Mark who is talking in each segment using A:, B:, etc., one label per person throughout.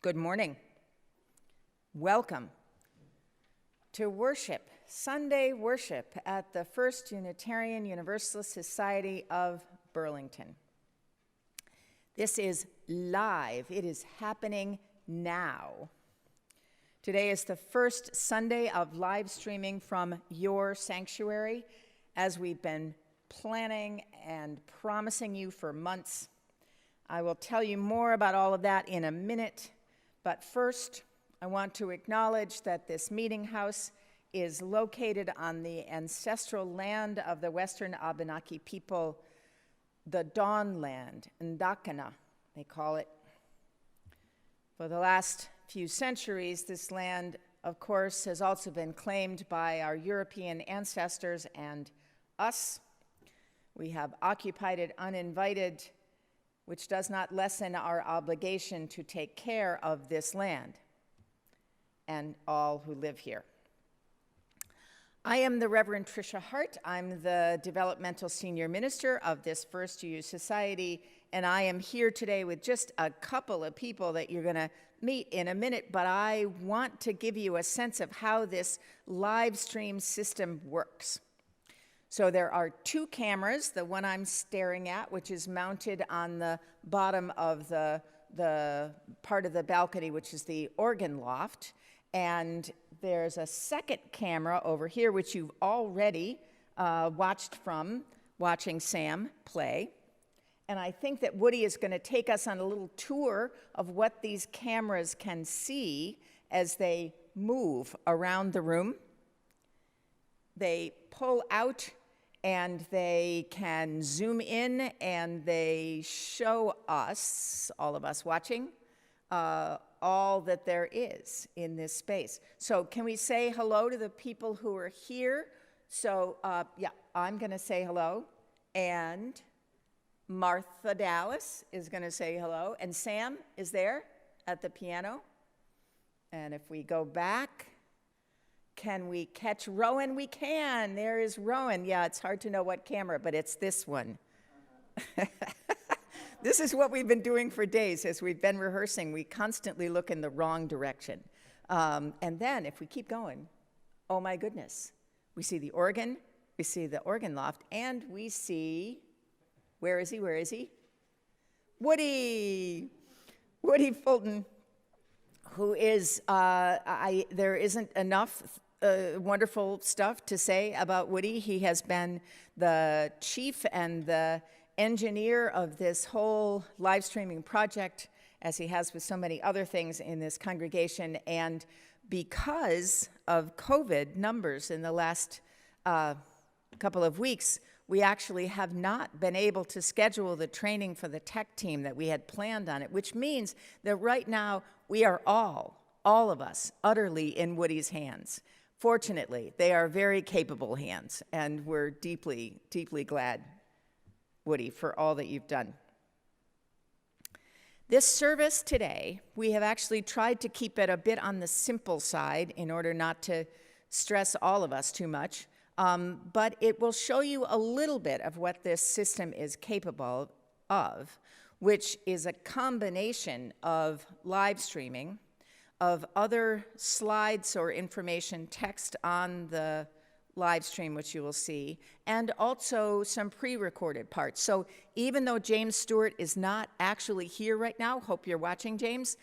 A: Good morning. Welcome to worship, Sunday worship at the First Unitarian Universalist Society of Burlington. This is live. It is happening now. Today is the first Sunday of live streaming from your sanctuary, as we've been planning and promising you for months. I will tell you more about all of that in a minute. But first, I want to acknowledge that this meeting house is located on the ancestral land of the Western Abenaki people, the Dawn Land, Ndakana, they call it. For the last few centuries, this land, of course, has also been claimed by our European ancestors and us. We have occupied it uninvited, which does not lessen our obligation to take care of this land and all who live here. I am the Reverend Patricia Hart. I'm the Developmental Senior Minister of this First UU Society, and I am here today with just a couple of people that you're going to meet in a minute, but I want to give you a sense of how this live stream system works. So there are two cameras, the one I'm staring at, which is mounted on the bottom of the part of the balcony, which is the organ loft. And there's a second camera over here, which you've already watched from, watching Sam play. And I think that Woody is going to take us on a little tour of what these cameras can see as they move around the room. They pull out and they can zoom in and they show us, all of us watching, all that there is in this space. So can we say hello to the people who are here? So yeah, I'm going to say hello, and Martha Dallas is going to say hello, and Sam is there at the piano. And if we go back, can we catch Rowan? We can. There is Rowan. Yeah, it's hard to know what camera, but it's this one. This is what we've been doing for days as we've been rehearsing. We constantly look in the wrong direction. And then if we keep going, oh my goodness, we see the organ, we see the organ loft, and we see, where is he? Where is he? Woody Fulton, who is, there isn't enough wonderful stuff to say about Woody. He has been the chief and the engineer of this whole live streaming project, as he has with so many other things in this congregation. And because of COVID numbers in the last couple of weeks, we actually have not been able to schedule the training for the tech team that we had planned on it, which means that right now we are all of us, utterly in Woody's hands. Fortunately, they are very capable hands, and we're deeply, deeply glad, Woody, for all that you've done. This service today, we have actually tried to keep it a bit on the simple side in order not to stress all of us too much, but it will show you a little bit of what this system is capable of, which is a combination of live streaming, of other slides or information text on the live stream, which you will see, and also some pre-recorded parts. So even though James Stewart is not actually here right now, hope you're watching, James,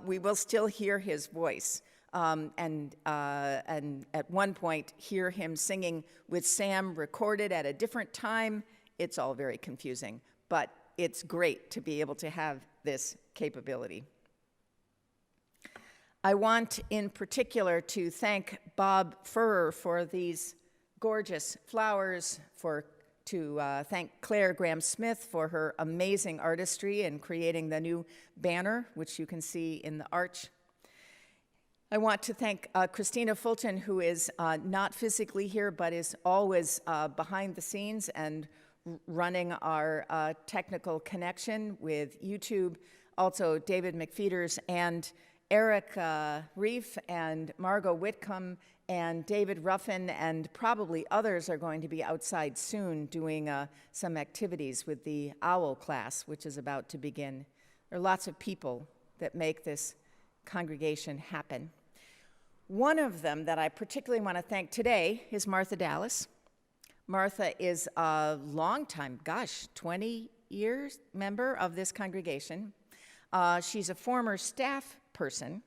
A: we will still hear his voice. And at one point hear him singing with Sam recorded at a different time. It's all very confusing, but it's great to be able to have this capability. I want in particular to thank Bob Furrer for these gorgeous flowers, to thank Claire Graham-Smith for her amazing artistry in creating the new banner, which you can see in the arch. I want to thank Christina Fulton, who is not physically here, but is always behind the scenes and running our technical connection with YouTube. Also, David McFeeters and Eric Reef and Margot Whitcomb and David Ruffin and probably others are going to be outside soon doing some activities with the OWL class, which is about to begin. There are lots of people that make this congregation happen. One of them that I particularly want to thank today is Martha Dallas. Martha is a longtime, 20 years member of this congregation. She's a former staff person,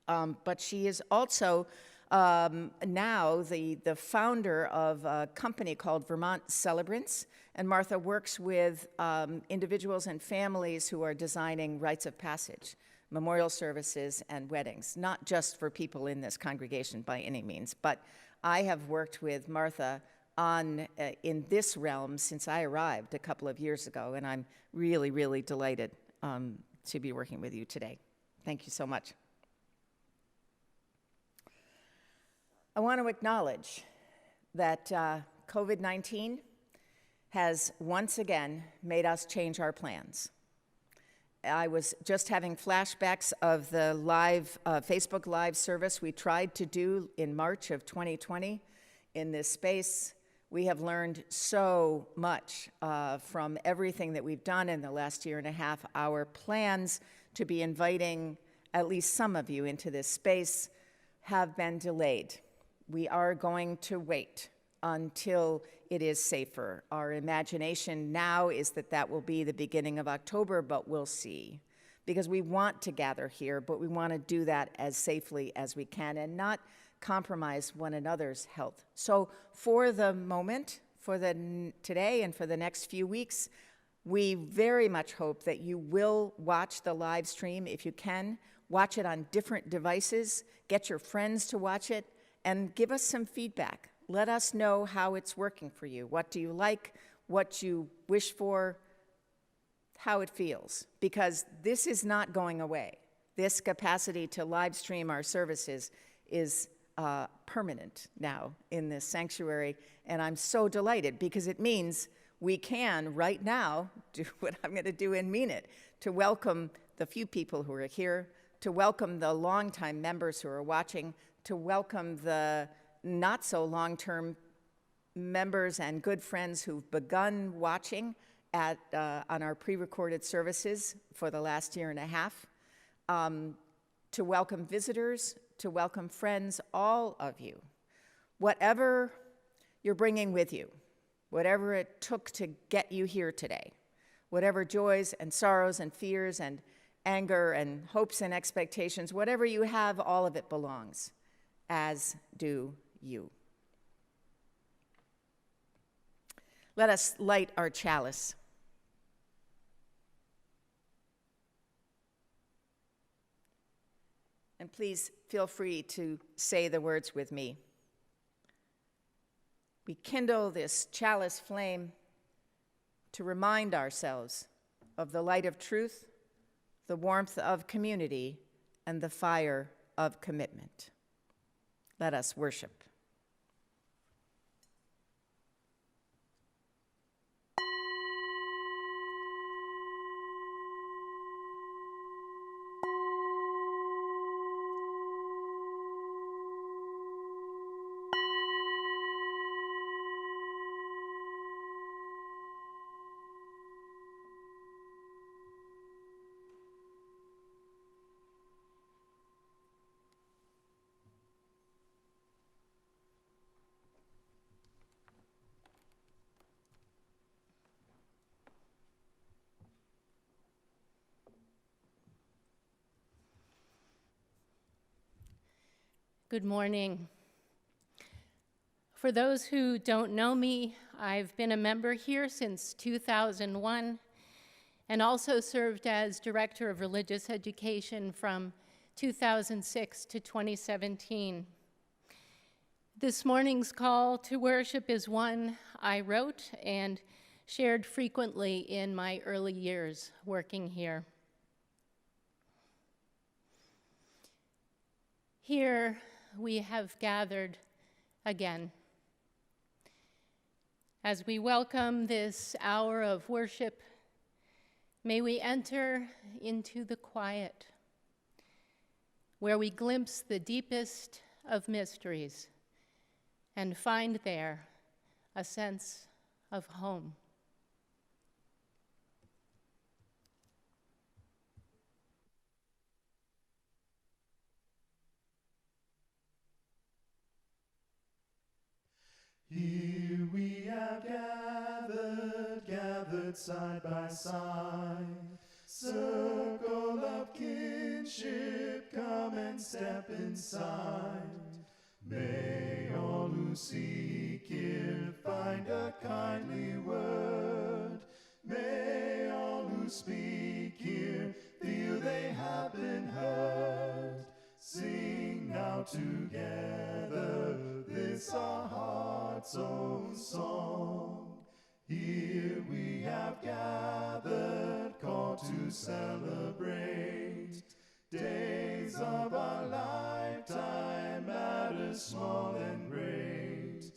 A: but she is also now the founder of a company called Vermont Celebrants, and Martha works with individuals and families who are designing rites of passage, memorial services, and weddings, not just for people in this congregation by any means, but I have worked with Martha in this realm since I arrived a couple of years ago, and I'm really, really delighted to be working with you today. Thank you so much. I want to acknowledge that COVID-19 has once again made us change our plans. I was just having flashbacks of the live Facebook Live service we tried to do in March of 2020 in this space. We have learned so much from everything that we've done in the last year and a half. Our plans to be inviting at least some of you into this space have been delayed. We are going to wait until it is safer. Our imagination now is that that will be the beginning of October, but we'll see. Because we want to gather here, but we want to do that as safely as we can and not compromise one another's health. So for the moment, for today and for the next few weeks, we very much hope that you will watch the live stream if you can. Watch it on different devices. Get your friends to watch it. And give us some feedback. Let us know how it's working for you. What do you like? What you wish for? How it feels. Because this is not going away. This capacity to live stream our services is permanent now in this sanctuary. And I'm so delighted because it means we can right now do what I'm going to do and mean it, to welcome the few people who are here, to welcome the longtime members who are watching, to welcome the not-so-long-term members and good friends who've begun watching on our pre-recorded services for the last year and a half, to welcome visitors, to welcome friends, all of you. Whatever you're bringing with you, whatever it took to get you here today, whatever joys and sorrows and fears and anger and hopes and expectations, whatever you have, all of it belongs. As do you. Let us light our chalice. And please feel free to say the words with me. We kindle this chalice flame to remind ourselves of the light of truth, the warmth of community, and the fire of commitment. Let us worship.
B: Good morning. For those who don't know me, I've been a member here since 2001 and also served as Director of Religious Education from 2006 to 2017. This morning's call to worship is one I wrote and shared frequently in my early years working here. Here, we have gathered again. As we welcome this hour of worship, may we enter into the quiet, where we glimpse the deepest of mysteries and find there a sense of home.
C: have gathered side by side. Circle of kinship, come and step inside. May all who seek here find a kindly word. May all who speak here feel they have been heard. Sing now together this our heart's own song. Here we have gathered, called to celebrate days of our lifetime, matters small and great.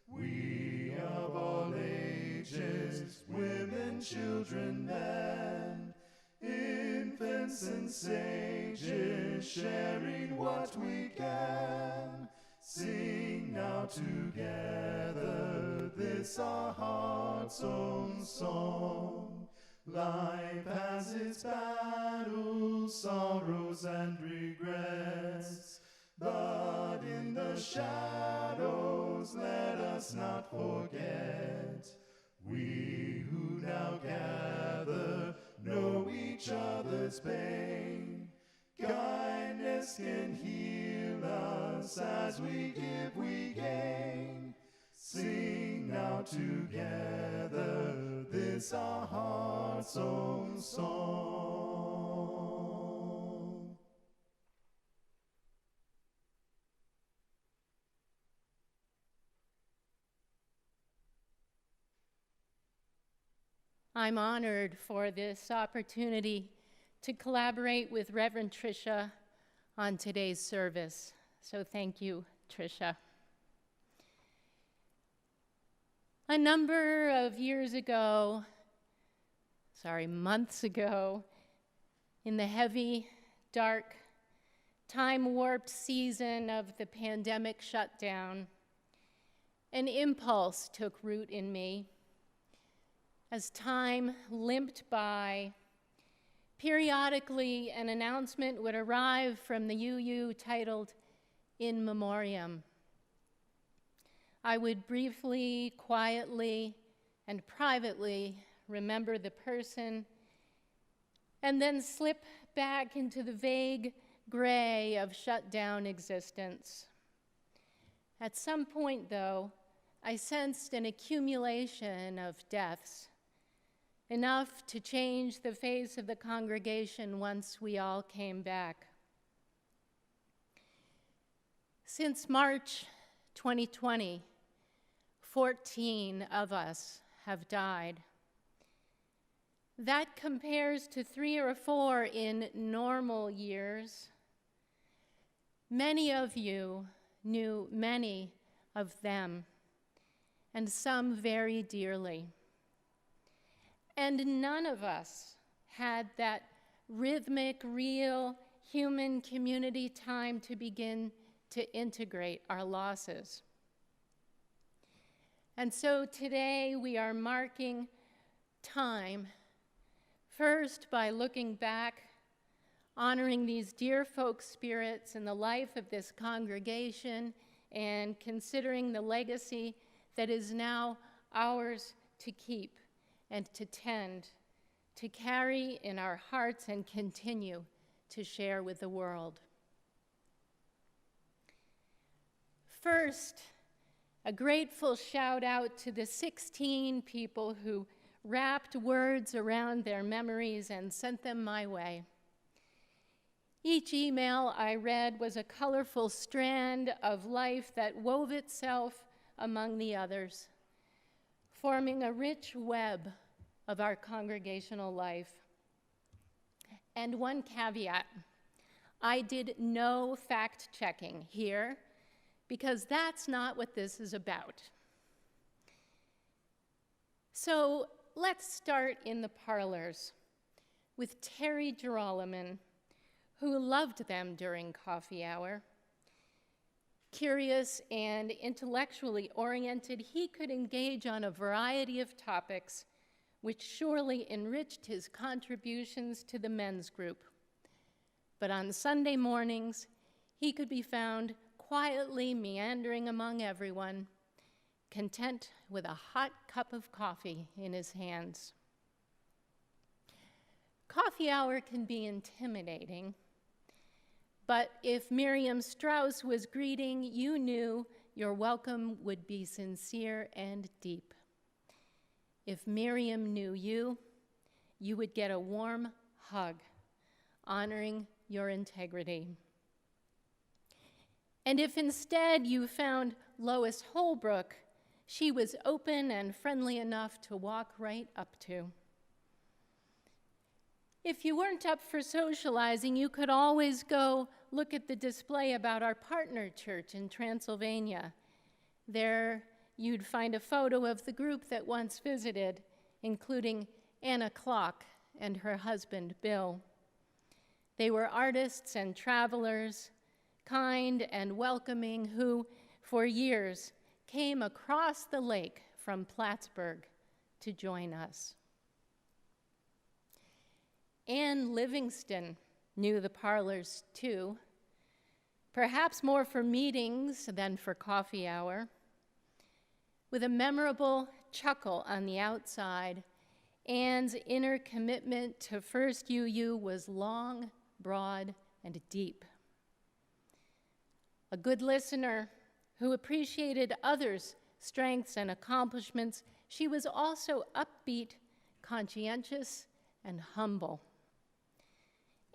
C: We of all ages, women, children, men, infants and sages, sharing what we can. Sing now together this our heart's own song. Life has its battles, sorrows and regrets, but in the shadows let us not forget. We who now gather know each other's pain. Kindness can heal us, as we give we gain. Sing now together this our heart's own song.
B: I'm honored for this opportunity to collaborate with Reverend Tricia on today's service. So thank you, Tricia. A number of months ago, in the heavy, dark, time-warped season of the pandemic shutdown, an impulse took root in me. As time limped by, periodically an announcement would arrive from the UU titled In Memoriam. I would briefly, quietly, and privately remember the person, and then slip back into the vague gray of shut-down existence. At some point, though, I sensed an accumulation of deaths, enough to change the face of the congregation once we all came back. Since March 2020, 14 of us have died. That compares to 3 or 4 in normal years. Many of you knew many of them, and some very dearly. And none of us had that rhythmic, real, human community time to begin to integrate our losses. And so today we are marking time, first by looking back, honoring these dear folk spirits in the life of this congregation, and considering the legacy that is now ours to keep and to tend, to carry in our hearts and continue to share with the world. First, a grateful shout out to the 16 people who wrapped words around their memories and sent them my way. Each email I read was a colorful strand of life that wove itself among the others, forming a rich web of our congregational life. And one caveat, I did no fact-checking here, because that's not what this is about. So let's start in the parlors with Terry Geroliman, who loved them during coffee hour. Curious and intellectually oriented, he could engage on a variety of topics, which surely enriched his contributions to the men's group. But on Sunday mornings, he could be found quietly meandering among everyone, content with a hot cup of coffee in his hands. Coffee hour can be intimidating, but if Miriam Strauss was greeting, you knew your welcome would be sincere and deep. If Miriam knew you, you would get a warm hug, honoring your integrity. And if instead you found Lois Holbrook, she was open and friendly enough to walk right up to. If you weren't up for socializing, you could always go look at the display about our partner church in Transylvania. There you'd find a photo of the group that once visited, including Anna Klock and her husband, Bill. They were artists and travelers, kind and welcoming, who, for years, came across the lake from Plattsburgh to join us. Anne Livingston knew the parlors too, perhaps more for meetings than for coffee hour. With a memorable chuckle on the outside, Anne's inner commitment to First UU was long, broad, and deep. A good listener who appreciated others' strengths and accomplishments, she was also upbeat, conscientious, and humble.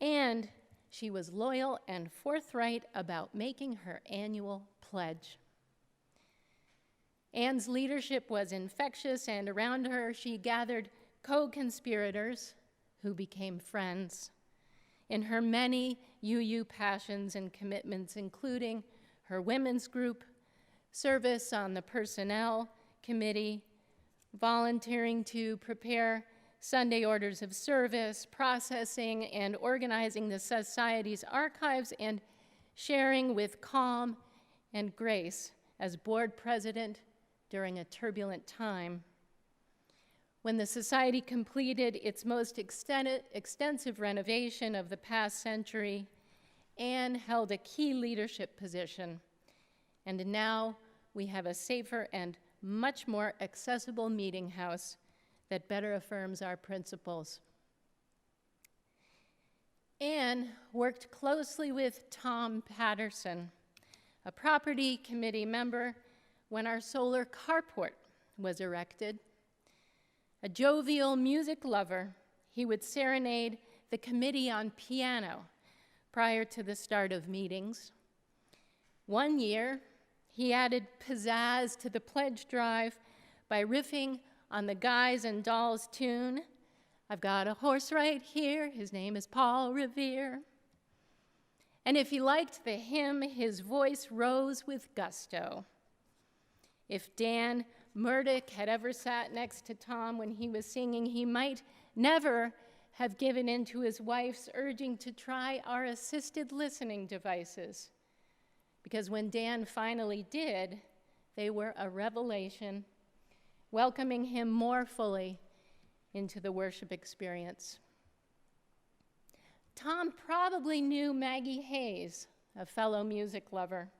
B: And she was loyal and forthright about making her annual pledge. Anne's leadership was infectious, and around her she gathered co-conspirators who became friends in her many UU passions and commitments, including her women's group, service on the personnel committee, volunteering to prepare Sunday orders of service, processing and organizing the Society's archives, and sharing with calm and grace as board president during a turbulent time. When the Society completed its most extensive renovation of the past century, Anne held a key leadership position, and now we have a safer and much more accessible meeting house that better affirms our principles. Anne worked closely with Tom Patterson, a property committee member, when our solar carport was erected. A jovial music lover, he would serenade the committee on piano prior to the start of meetings. One year, he added pizzazz to the pledge drive by riffing on the Guys and Dolls tune, "I've got a horse right here, his name is Paul Revere." And if he liked the hymn, his voice rose with gusto. If Dan Murdoch had ever sat next to Tom when he was singing, he might never have given in to his wife's urging to try our assisted listening devices, because when Dan finally did, they were a revelation, welcoming him more fully into the worship experience. Tom probably knew Maggie Hayes, a fellow music lover.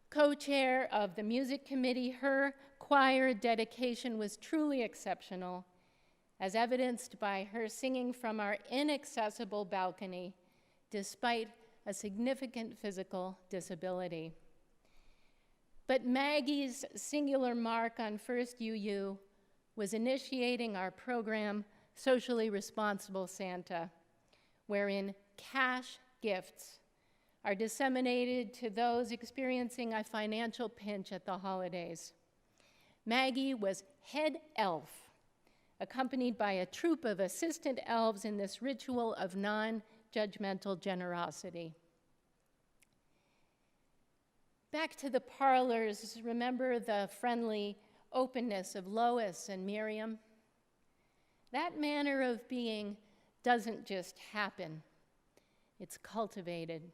B: Co-chair of the music committee, her choir dedication was truly exceptional, as evidenced by her singing from our inaccessible balcony, despite a significant physical disability. But Maggie's singular mark on First UU was initiating our program, Socially Responsible Santa, wherein cash gifts are disseminated to those experiencing a financial pinch at the holidays. Maggie was head elf, accompanied by a troop of assistant elves in this ritual of non-judgmental generosity. Back to the parlors, remember the friendly openness of Lois and Miriam? That manner of being doesn't just happen, it's cultivated.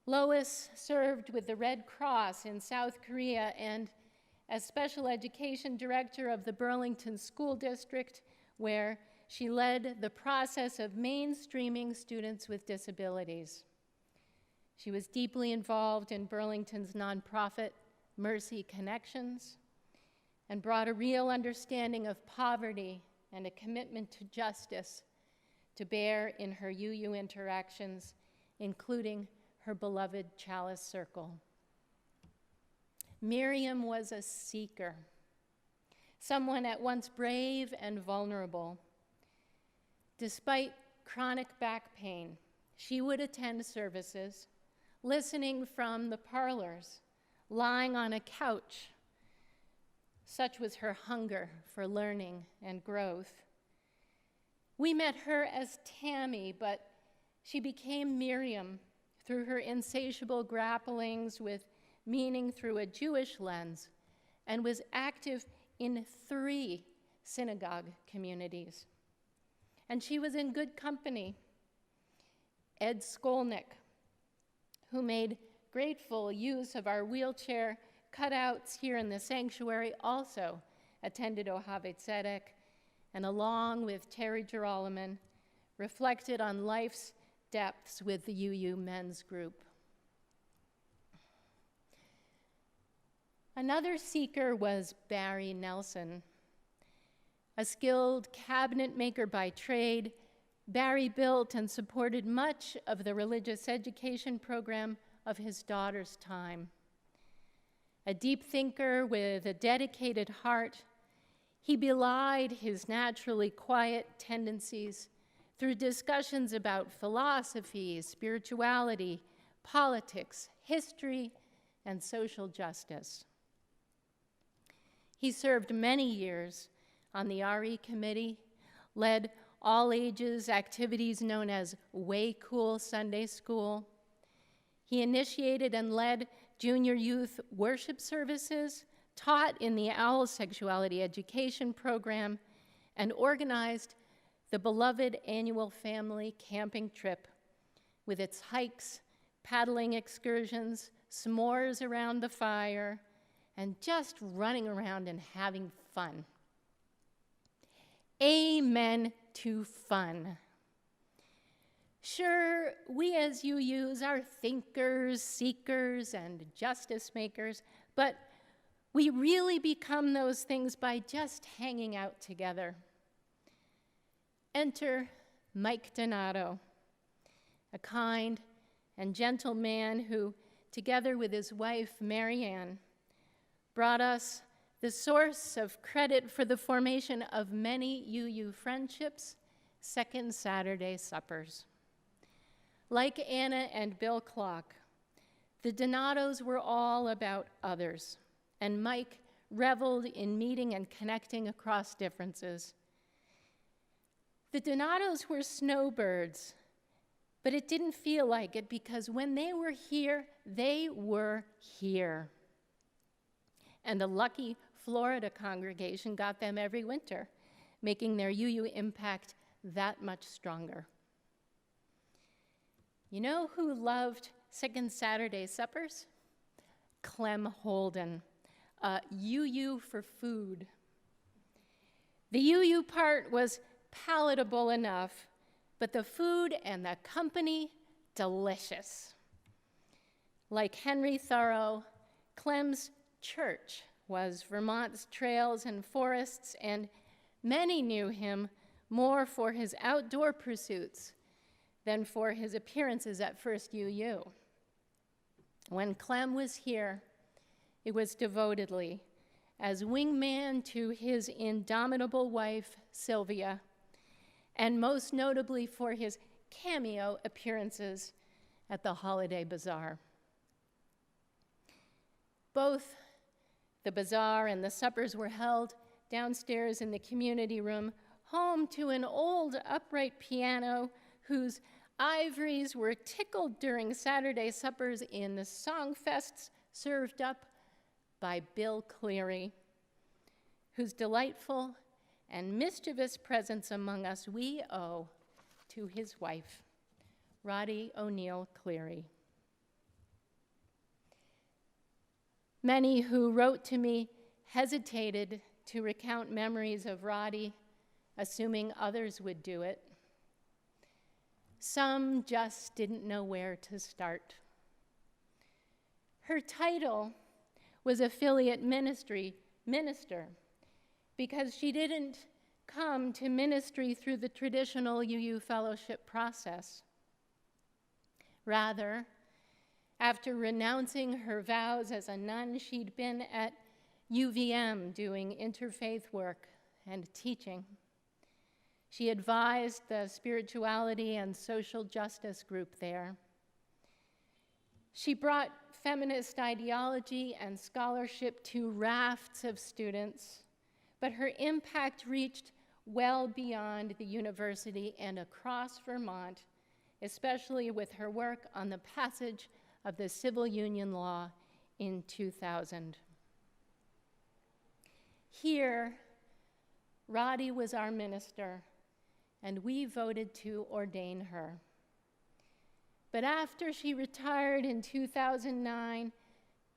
B: Lois served with the Red Cross in South Korea, and as special education director of the Burlington School District, where she led the process of mainstreaming students with disabilities. She was deeply involved in Burlington's nonprofit Mercy Connections, and brought a real understanding of poverty and a commitment to justice to bear in her UU interactions, including her beloved Chalice Circle. Miriam was a seeker, someone at once brave and vulnerable. Despite chronic back pain, she would attend services, listening from the parlors, lying on a couch. Such was her hunger for learning and growth. We met her as Tammy, but she became Miriam through her insatiable grapplings with meaning through a Jewish lens, and was active in 3 synagogue communities. And she was in good company. Ed Skolnick, who made grateful use of our wheelchair cutouts here in the sanctuary, also attended Ohave Tzedek, and along with Terry Geroliman, reflected on life's depths with the UU men's group. Another seeker was Barry Nelson. A skilled cabinet maker by trade, Barry built and supported much of the religious education program of his daughter's time. A deep thinker with a dedicated heart, he belied his naturally quiet tendencies through discussions about philosophy, spirituality, politics, history, and social justice. He served many years on the RE committee, led all ages activities known as Way Cool Sunday School. He initiated and led junior youth worship services, taught in the OWL sexuality education program, and organized the beloved annual family camping trip with its hikes, paddling excursions, s'mores around the fire, and just running around and having fun. Amen to fun. Sure, we as UUs are thinkers, seekers, and justice makers, but we really become those things by just hanging out together. Enter Mike Donato, a kind and gentle man who, together with his wife, Marianne, brought us the source of credit for the formation of many UU friendships, Second Saturday suppers. Like Anna and Bill Clock, the Donatos were all about others, and Mike reveled in meeting and connecting across differences. The Donatos were snowbirds, but it didn't feel like it because when they were here, they were here. And the lucky Florida congregation got them every winter, making their UU impact that much stronger. You know who loved Second Saturday suppers? Clem Holden, UU for food. The UU part was palatable enough, but the food and the company, delicious. Like Henry Thoreau, Clem's church was Vermont's trails and forests, and many knew him more for his outdoor pursuits than for his appearances at First UU. When Clem was here, it was devotedly, as wingman to his indomitable wife, Sylvia, and most notably for his cameo appearances at the Holiday Bazaar. Both the bazaar and the suppers were held downstairs in the community room, home to an old upright piano whose ivories were tickled during Saturday suppers in the songfests served up by Bill Cleary, whose delightful and mischievous presence among us we owe to his wife, Roddy O'Neill Cleary. Many who wrote to me hesitated to recount memories of Roddy, assuming others would do it. Some just didn't know where to start. Her title was affiliate minister, because she didn't come to ministry through the traditional UU fellowship process. Rather, after renouncing her vows as a nun, she'd been at UVM doing interfaith work and teaching. She advised the spirituality and social justice group there. She brought feminist ideology and scholarship to rafts of students, but her impact reached well beyond the university and across Vermont, especially with her work on the passage of the civil union law in 2000. Here, Roddy was our minister, and we voted to ordain her. But after she retired in 2009,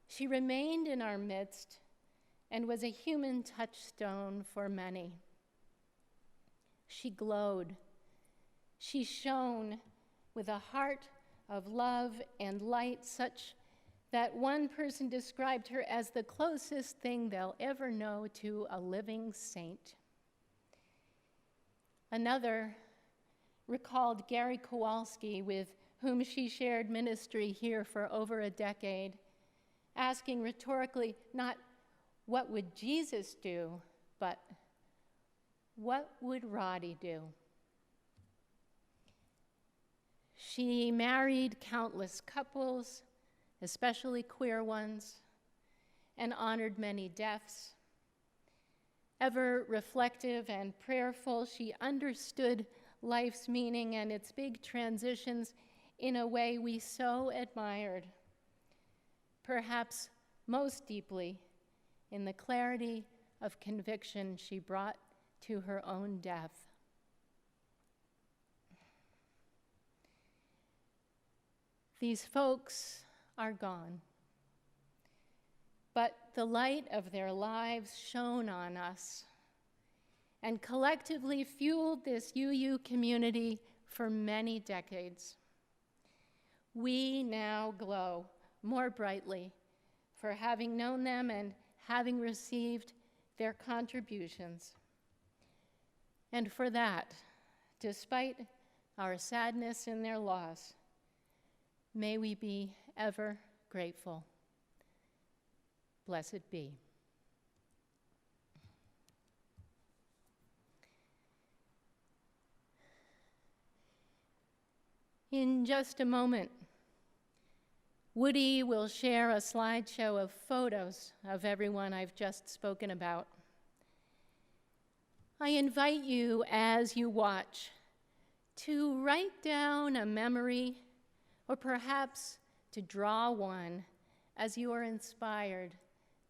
B: she remained in our midst and was a human touchstone for many. She glowed. She shone with a heart of love and light, such that one person described her as the closest thing they'll ever know to a living saint. Another recalled Gary Kowalski, with whom she shared ministry here for over a decade, asking rhetorically, not what would Jesus do, but what would Roddy do? She married countless couples, especially queer ones, and honored many deaths. Ever reflective and prayerful, she understood life's meaning and its big transitions in a way we so admired, perhaps most deeply in the clarity of conviction she brought to her own death. These folks are gone, but the light of their lives shone on us and collectively fueled this UU community for many decades. We now glow more brightly for having known them and having received their contributions. And for that, despite our sadness in their loss, may we be ever grateful. Blessed be. In just a moment, Woody will share a slideshow of photos of everyone I've just spoken about. I invite you, as you watch, to write down a memory, or perhaps to draw one as you are inspired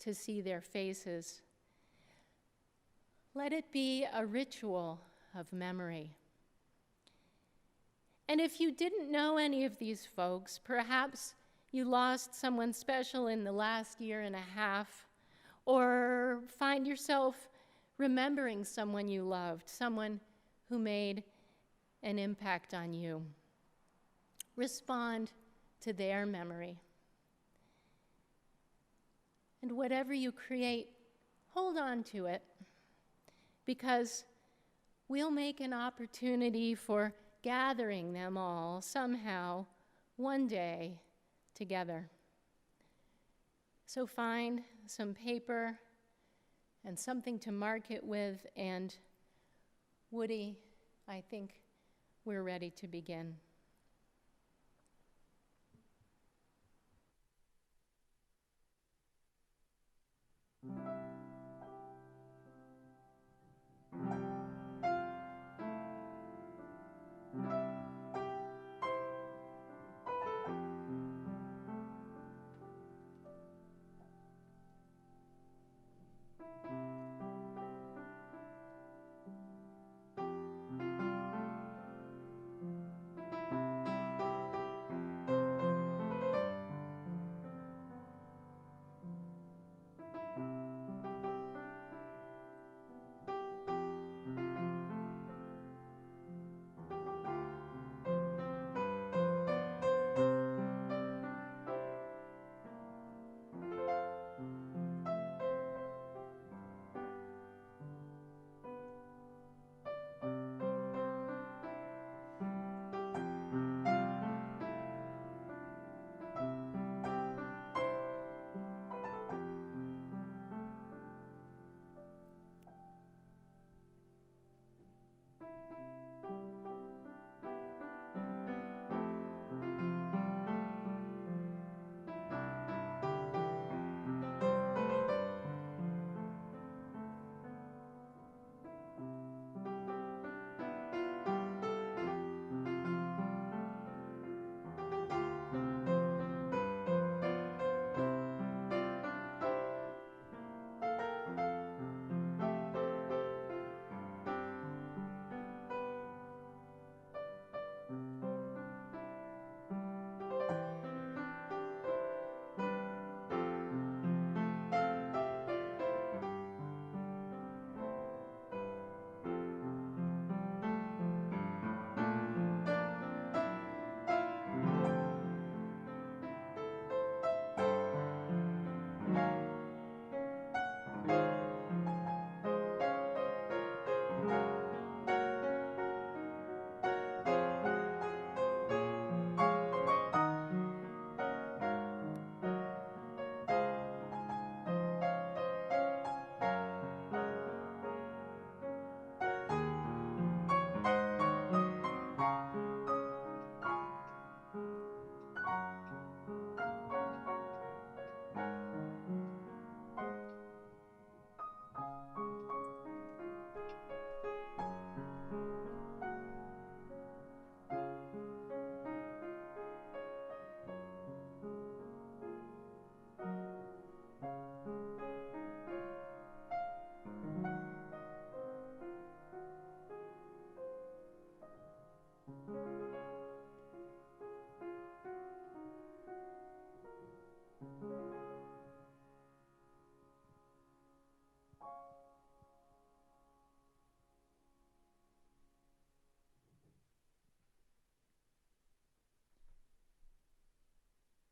B: to see their faces. Let it be a ritual of memory. And if you didn't know any of these folks, perhaps you lost someone special in the last year and a half, or find yourself remembering someone you loved, someone who made an impact on you. Respond to their memory. And whatever you create, hold on to it, because we'll make an opportunity for gathering them all somehow one day together. So find some paper and something to mark it with, and Woody, I think we're ready to begin.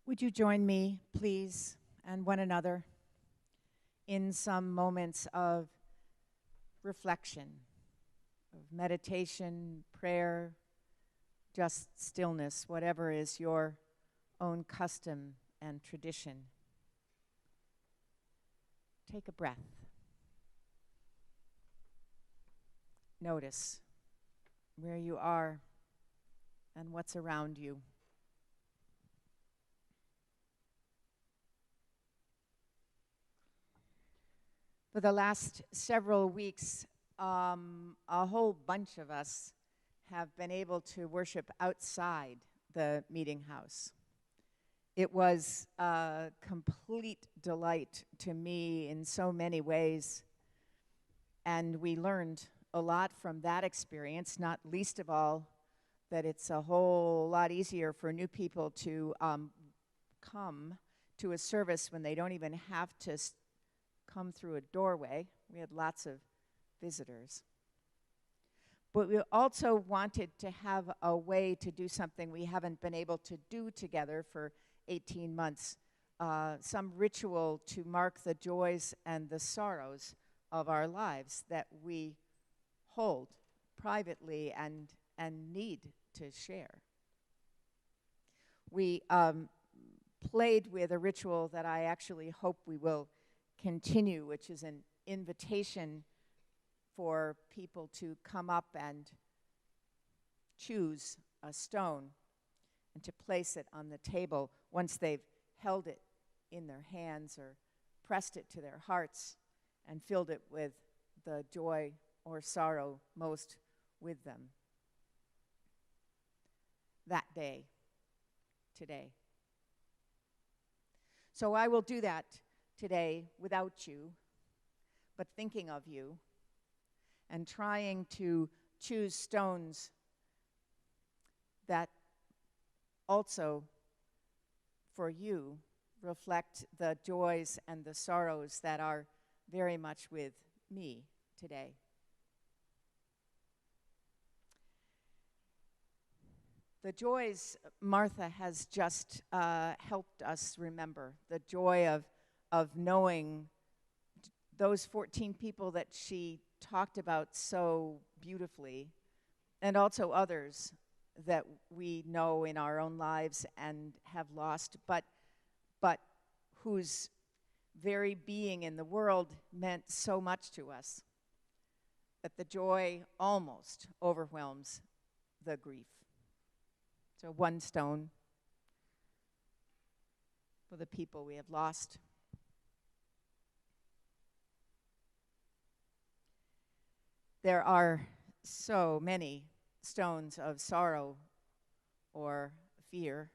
A: Would you join me, please, and one another in some moments of reflection, of meditation, prayer, just stillness, whatever is your own custom and tradition. Take a breath. Notice where you are and what's around you. For the last several weeks, a whole bunch of us have been able to worship outside the meeting house. It was a complete delight to me in so many ways, and we learned a lot from that experience, not least of all that it's a whole lot easier for new people to come to a service when they don't even have to come through a doorway. We had lots of visitors. But we also wanted to have a way to do something we haven't been able to do together for 18 months, some ritual to mark the joys and the sorrows of our lives that we hold privately and need to share. We played with a ritual that I actually hope we will continue, which is an invitation for people to come up and choose a stone and to place it on the table once they've held it in their hands or pressed it to their hearts and filled it with the joy or sorrow most with them. That day, today. So I will do that today without you, but thinking of you and trying to choose stones that also, for you, reflect the joys and the sorrows that are very much with me today. The joys Martha has just helped us remember, the joy of knowing those 14 people that she talked about so beautifully, and also others that we know in our own lives and have lost, but whose very being in the world meant so much to us that the joy almost overwhelms the grief. So one stone for the people we have lost. There are so many stones of sorrow or fear.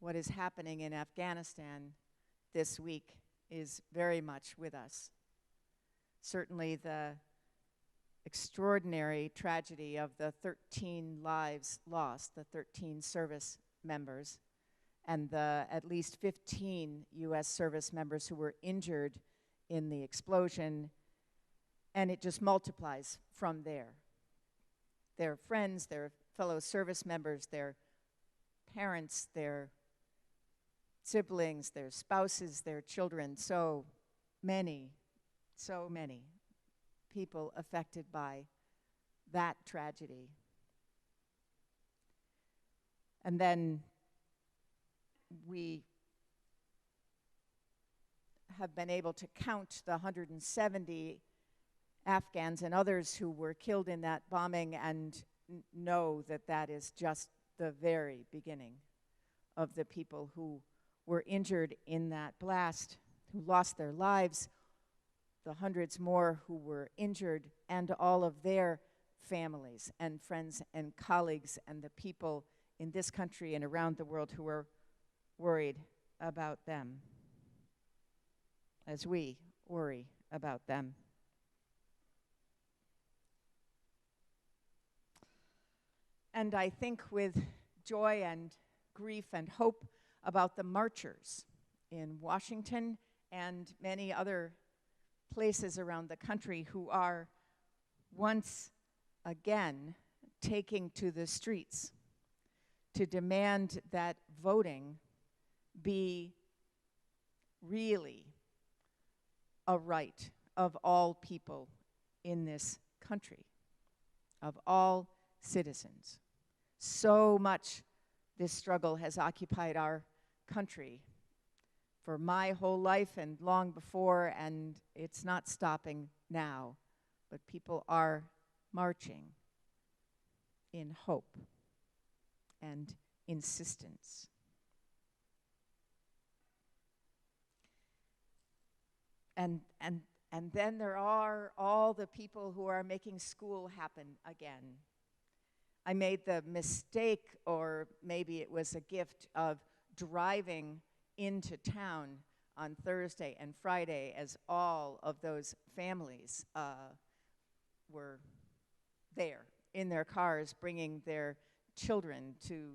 A: What is happening in Afghanistan this week is very much with us. Certainly the extraordinary tragedy of the 13 lives lost, the 13 service members, and the at least 15 U.S. service members who were injured in the explosion, and it just multiplies from there. Their friends, their fellow service members, their parents, their siblings, their spouses, their children, so many people affected by that tragedy. And then we have been able to count the 170 Afghans and others who were killed in that bombing and know that that is just the very beginning of the people who were injured in that blast, who lost their lives, the hundreds more who were injured, and all of their families and friends and colleagues and the people in this country and around the world who are worried about them as we worry about them. And I think with joy and grief and hope about the marchers in Washington and many other places around the country who are once again taking to the streets to demand that voting be really a right of all people in this country, of all citizens. So much this struggle has occupied our country for my whole life and long before, and it's not stopping now. But people are marching in hope and insistence. And then there are all the people who are making school happen again. I made the mistake, or maybe it was a gift, of driving into town on Thursday and Friday as all of those families were there in their cars bringing their children to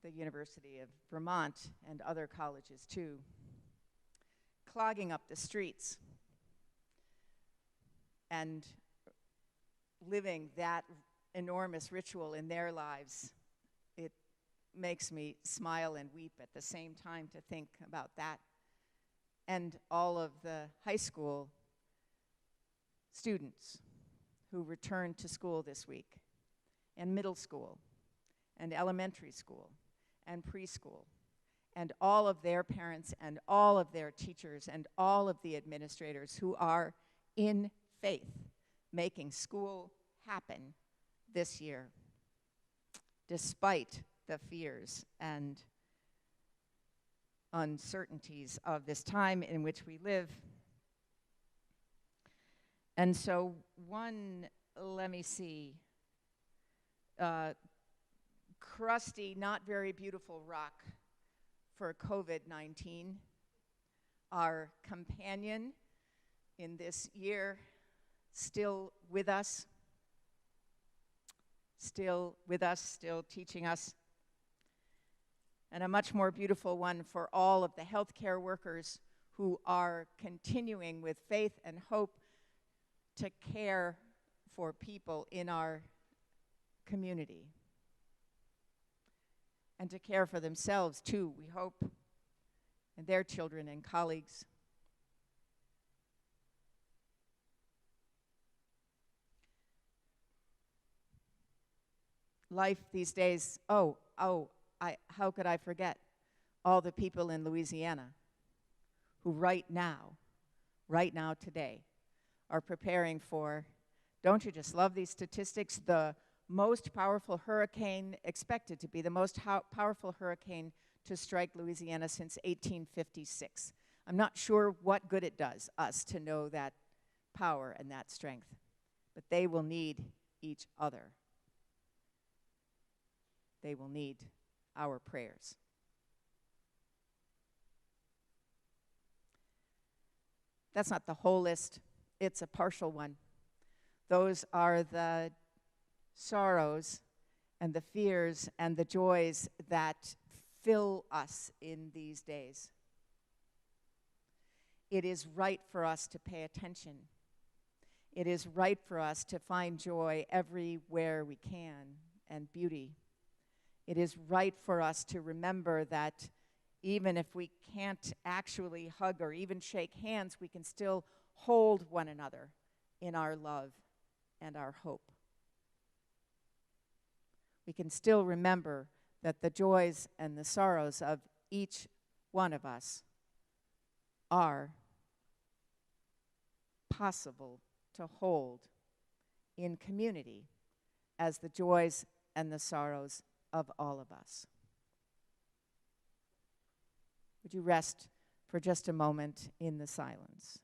A: the University of Vermont and other colleges too, clogging up the streets and living that enormous ritual in their lives. It makes me smile and weep at the same time to think about that. And all of the high school students who returned to school this week, and middle school, and elementary school, and preschool, and all of their parents, and all of their teachers, and all of the administrators who are in faith making school happen this year, despite the fears and uncertainties of this time in which we live. And so crusty, not very beautiful rock for COVID-19, our companion in this year, still with us, still teaching us. And a much more beautiful one for all of the healthcare workers who are continuing with faith and hope to care for people in our community. And to care for themselves too, we hope, and their children and colleagues. Life these days, how could I forget all the people in Louisiana who right now, today, are preparing for, don't you just love these statistics, the most powerful hurricane, expected to be the most powerful hurricane to strike Louisiana since 1856. I'm not sure what good it does us to know that power and that strength, but they will need each other. They will need our prayers. That's not the whole list. It's a partial one. Those are the sorrows and the fears and the joys that fill us in these days. It is right for us to pay attention. It is right for us to find joy everywhere we can and beauty. It is right for us to remember that even if we can't actually hug or even shake hands, we can still hold one another in our love and our hope. We can still remember that the joys and the sorrows of each one of us are possible to hold in community as the joys and the sorrows of all of us. Would you rest for just a moment in the silence?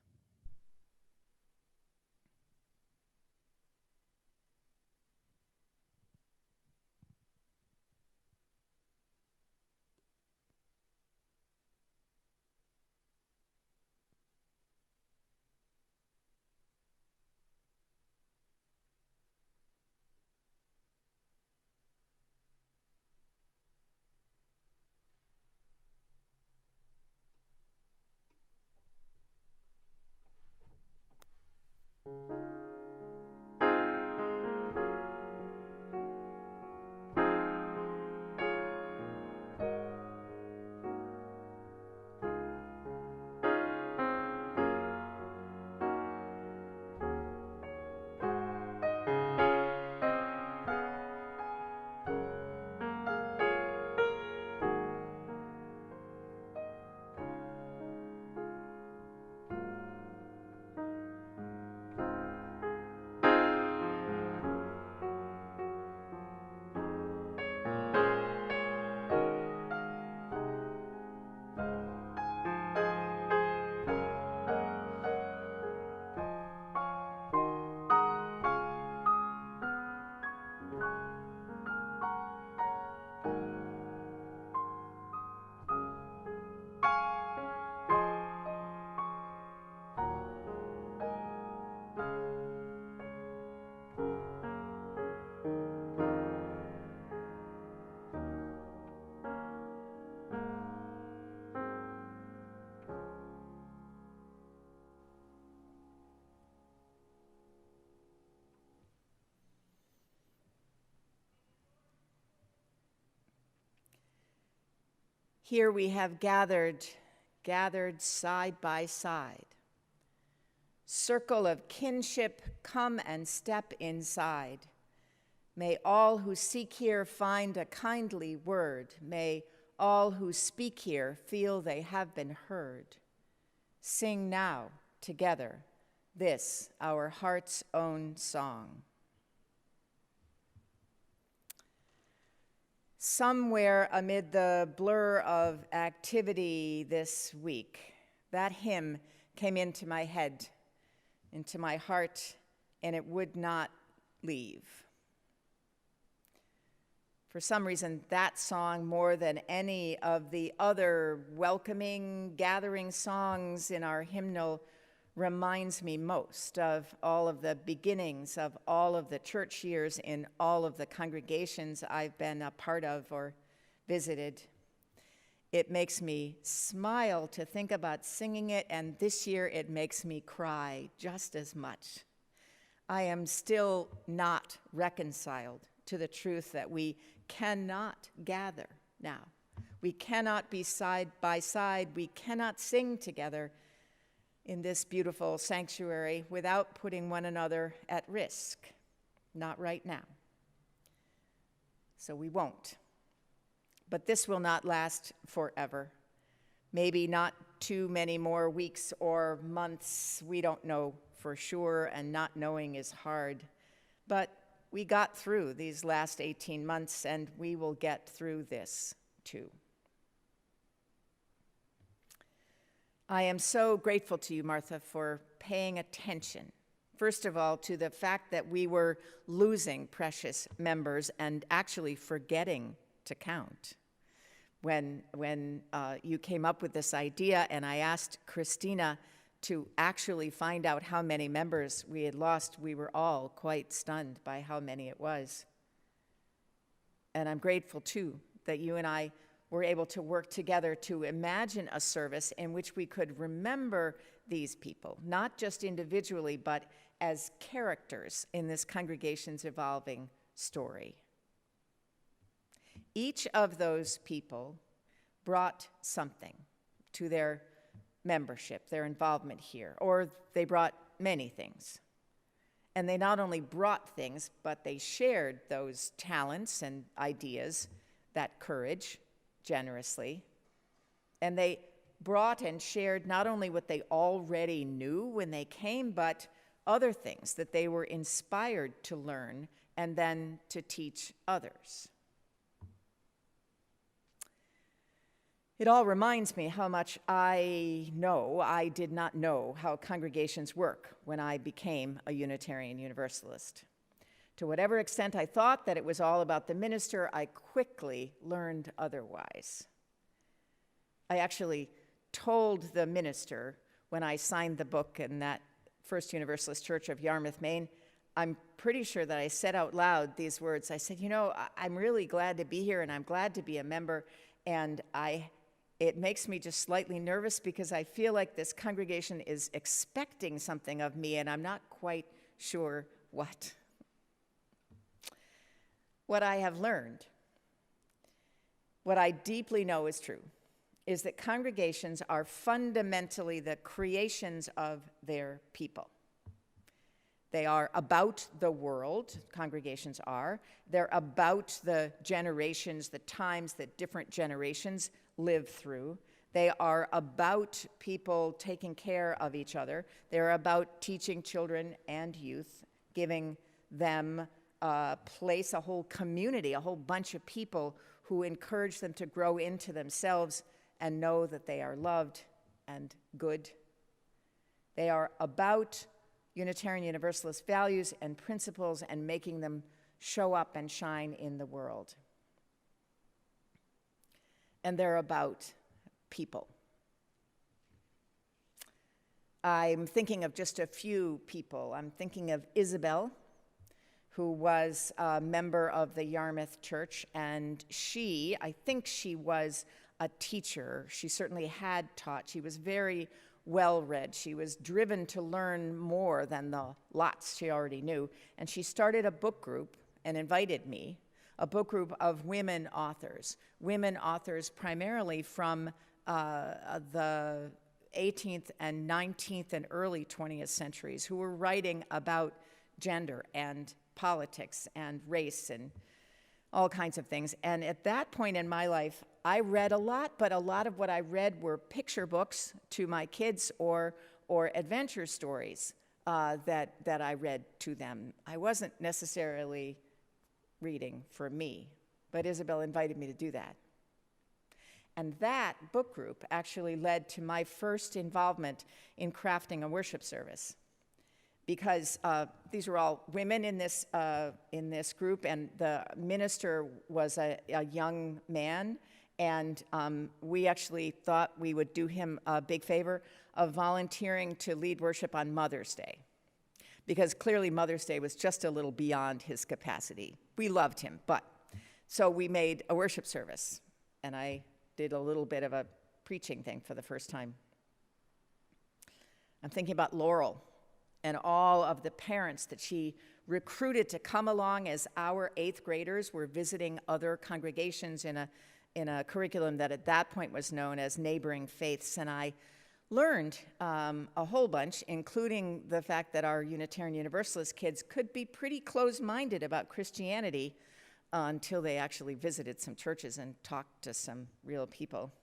A: Here we have gathered side by side. Circle of kinship, come and step inside. May all who seek here find a kindly word. May all who speak here feel they have been heard. Sing now together this, our heart's own song. Somewhere amid the blur of activity this week, that hymn came into my head, into my heart, and it would not leave. For some reason, that song, more than any of the other welcoming, gathering songs in our hymnal, reminds me most of all of the beginnings of all of the church years in all of the congregations I've been a part of or visited. It makes me smile to think about singing it, and this year it makes me cry just as much. I am still not reconciled to the truth that we cannot gather now. We cannot be side by side. We cannot sing together in this beautiful sanctuary without putting one another at risk. Not right now. So we won't. But this will not last forever. Maybe not too many more weeks or months. We don't know for sure, and not knowing is hard. But we got through these last 18 months, and we will get through this too. I am so grateful to you, Martha, for paying attention, first of all, to the fact that we were losing precious members and actually forgetting to count. When you came up with this idea, and I asked Christina to actually find out how many members we had lost, we were all quite stunned by how many it was. And I'm grateful, too, that you and I were able to work together to imagine a service in which we could remember these people, not just individually, but as characters in this congregation's evolving story. Each of those people brought something to their membership, their involvement here, or they brought many things. And they not only brought things, but they shared those talents and ideas, that courage, generously. And they brought and shared not only what they already knew when they came, but other things that they were inspired to learn and then to teach others. It all reminds me how much I did not know how congregations work when I became a Unitarian Universalist. To whatever extent I thought that it was all about the minister, I quickly learned otherwise. I actually told the minister when I signed the book in that First Universalist Church of Yarmouth, Maine, I'm pretty sure that I said out loud these words. I said, I'm really glad to be here, and I'm glad to be a member, and it makes me just slightly nervous because I feel like this congregation is expecting something of me, and I'm not quite sure what. What I have learned, what I deeply know is true, is that congregations are fundamentally the creations of their people. They are about the world, congregations are. They're about the generations, the times that different generations live through. They are about people taking care of each other. They're about teaching children and youth, giving them a place, a whole community, a whole bunch of people who encourage them to grow into themselves and know that they are loved and good. They are about Unitarian Universalist values and principles and making them show up and shine in the world. And they're about people. I'm thinking of just a few people. I'm thinking of Isabel, who was a member of the Yarmouth Church, and I think she was a teacher. She certainly had taught. She was very well-read. She was driven to learn more than the lots she already knew, and she started a book group and invited me, a book group of women authors primarily from the 18th and 19th and early 20th centuries who were writing about gender and politics and race and all kinds of things. And at that point in my life, I read a lot, but a lot of what I read were picture books to my kids or adventure stories that I read to them. I wasn't necessarily reading for me, but Isabel invited me to do that. And that book group actually led to my first involvement in crafting a worship service, because these were all women in this group, and the minister was a young man, and we actually thought we would do him a big favor of volunteering to lead worship on Mother's Day, because clearly Mother's Day was just a little beyond his capacity. We loved him, but so we made a worship service, and I did a little bit of a preaching thing for the first time. I'm thinking about Laurel and all of the parents that she recruited to come along as our 8th graders were visiting other congregations in a curriculum that at that point was known as Neighboring Faiths. And I learned a whole bunch, including the fact that our Unitarian Universalist kids could be pretty closed-minded about Christianity until they actually visited some churches and talked to some real people.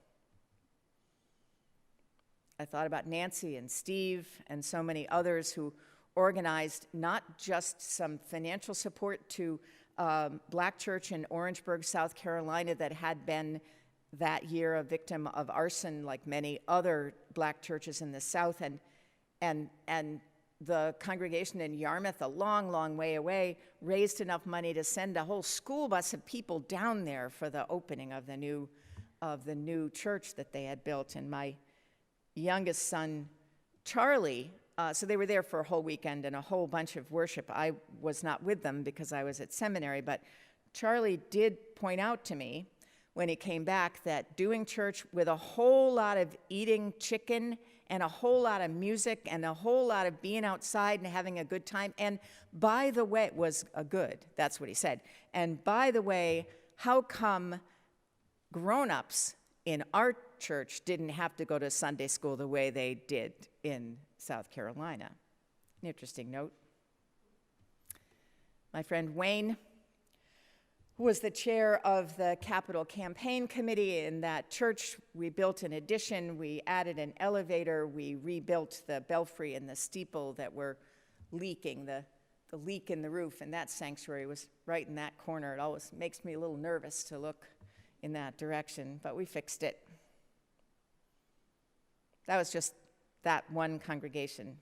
A: I thought about Nancy and Steve and so many others who organized not just some financial support to Black Church in Orangeburg, South Carolina, that had been that year a victim of arson like many other Black churches in the South, and the congregation in Yarmouth, a long, long way away, raised enough money to send a whole school bus of people down there for the opening of the new church that they had built. And my youngest son, Charlie, so they were there for a whole weekend and a whole bunch of worship. I was not with them because I was at seminary, but Charlie did point out to me when he came back that doing church with a whole lot of eating chicken and a whole lot of music and a whole lot of being outside and having a good time, and by the way, it was a good, that's what he said. And by the way, how come grown-ups in our church didn't have to go to Sunday school the way they did in South Carolina? An interesting note. My friend Wayne, who was the chair of the Capital Campaign Committee in that church, we built an addition, we added an elevator, we rebuilt the belfry and the steeple that were leaking, the leak in the roof, and that sanctuary was right in that corner. It always makes me a little nervous to look in that direction, but we fixed it. That was just that one congregation.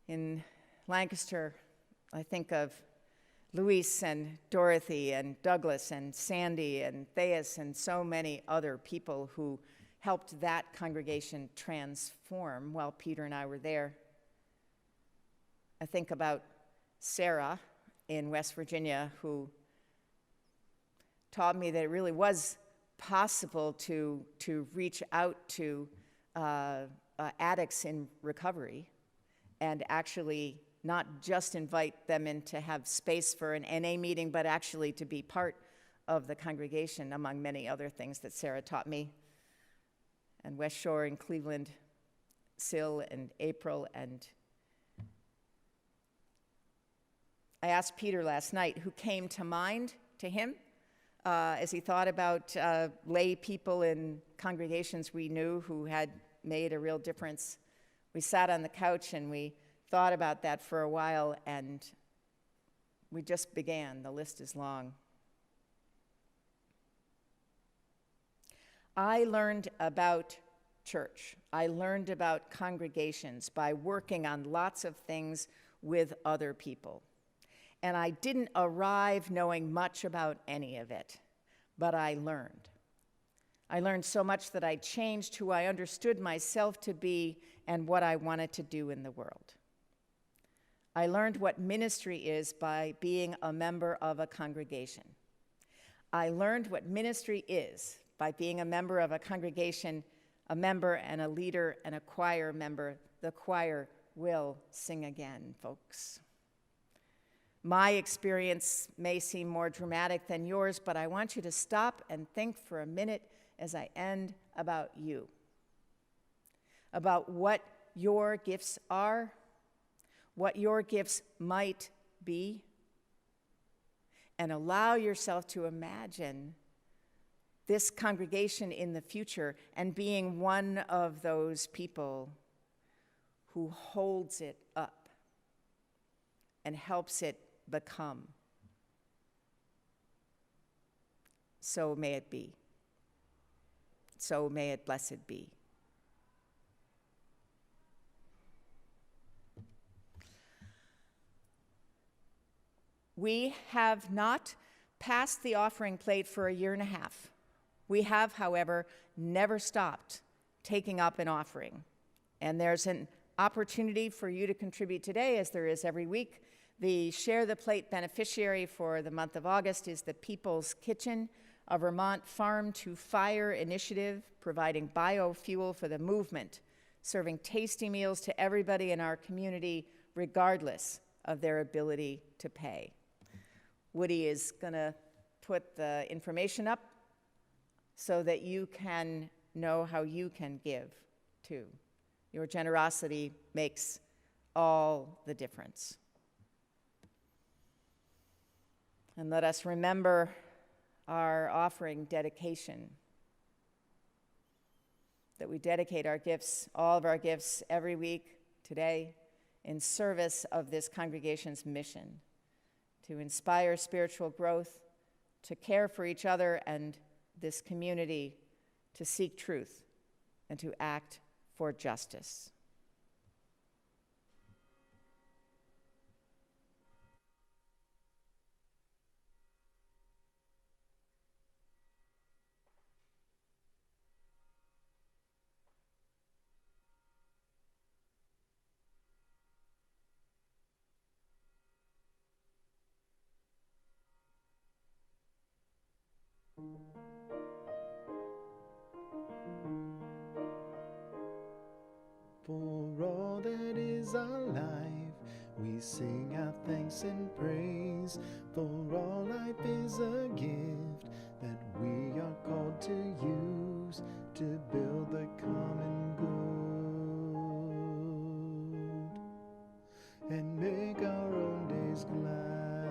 A: In Lancaster, I think of Luis and Dorothy and Douglas and Sandy and Theus and so many other people who helped that congregation transform while Peter and I were there. I think about Sarah in West Virginia, who taught me that it really was possible to reach out to addicts in recovery and actually not just invite them in to have space for an NA meeting, but actually to be part of the congregation, among many other things that Sarah taught me. And West Shore in Cleveland, Syl and April. And I asked Peter last night who came to mind to him as he thought about lay people in congregations we knew who had made a real difference. We sat on the couch and we thought about that for a while, and we just began. The list is long. I learned about church. I learned about congregations by working on lots of things with other people. And I didn't arrive knowing much about any of it, but I learned. I learned so much that I changed who I understood myself to be and what I wanted to do in the world. I learned what ministry is by being a member of a congregation. I learned what ministry is by being a member of a congregation, a member and a leader and a choir member. The choir will sing again, folks. My experience may seem more dramatic than yours, but I want you to stop and think for a minute as I end about you, about what your gifts are, what your gifts might be, and allow yourself to imagine this congregation in the future and being one of those people who holds it up and helps it become. So may it be. So may it blessed be. We have not passed the offering plate for a year and a half. We have, however, never stopped taking up an offering. And there's an opportunity for you to contribute today, as there is every week. The Share the Plate beneficiary for the month of August is the People's Kitchen, a Vermont farm-to-fire initiative providing biofuel for the movement, serving tasty meals to everybody in our community, regardless of their ability to pay. Woody is going to put the information up so that you can know how you can give, too. Your generosity makes all the difference. And let us remember our offering dedication, that we dedicate our gifts, all of our gifts, every week, today, in service of this congregation's mission, to inspire spiritual growth, to care for each other and this community, to seek truth, and to act for justice.
C: For all that is our life, we sing our thanks and praise. For all life is a gift that we are called to use to build the common good and make our own days glad.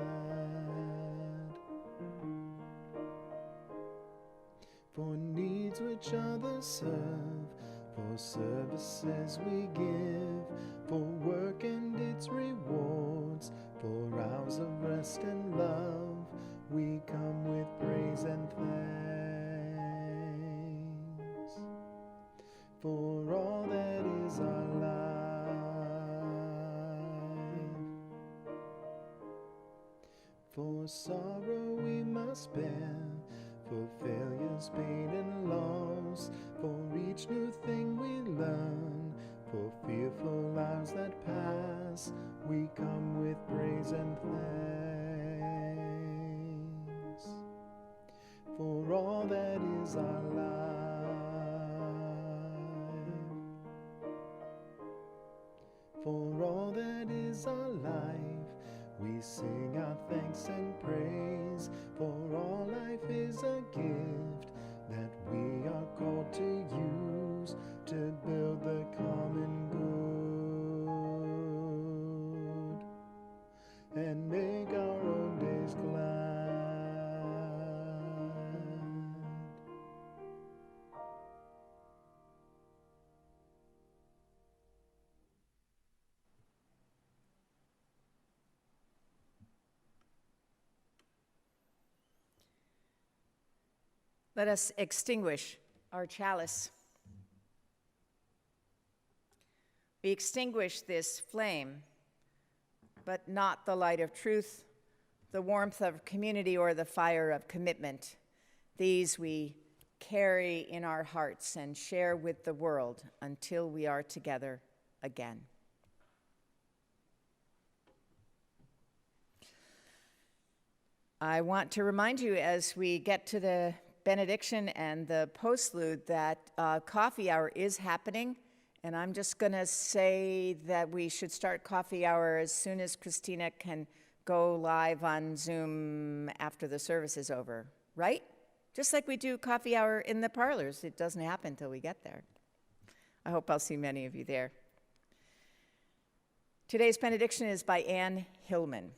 C: For needs which others serve, for services we give, for work and its rewards, for hours of rest and love, we come with praise and thanks. For all that is our life, for sorrow we must bear, for failures, pain, and loss, for each new thing we learn, for fearful hours that pass, we come with praise and thanks. For all that is our life, for all that is our life, we sing our thanks and praise. For all life is a gift that we are called to use to build the common good and make our own days glad.
A: Let us extinguish our chalice. We extinguish this flame, but not the light of truth, the warmth of community, or the fire of commitment. These we carry in our hearts and share with the world until we are together again. I want to remind you as we get to the benediction and the postlude that coffee hour is happening, and I'm just going to say that we should start coffee hour as soon as Christina can go live on Zoom after the service is over, right? Just like we do coffee hour in the parlors. It doesn't happen until we get there. I hope I'll see many of you there. Today's benediction is by Anne Hillman.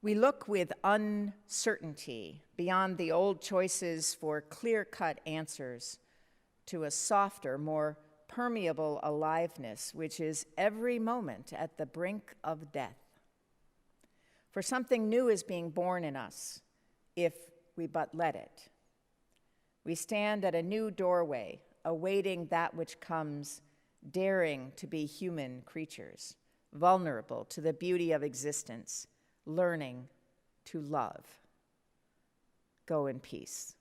A: We look with uncertainty beyond the old choices for clear-cut answers to a softer, more permeable aliveness, which is every moment at the brink of death. For something new is being born in us, if we but let it. We stand at a new doorway, awaiting that which comes, daring to be human creatures, vulnerable to the beauty of existence, learning to love. Go in peace.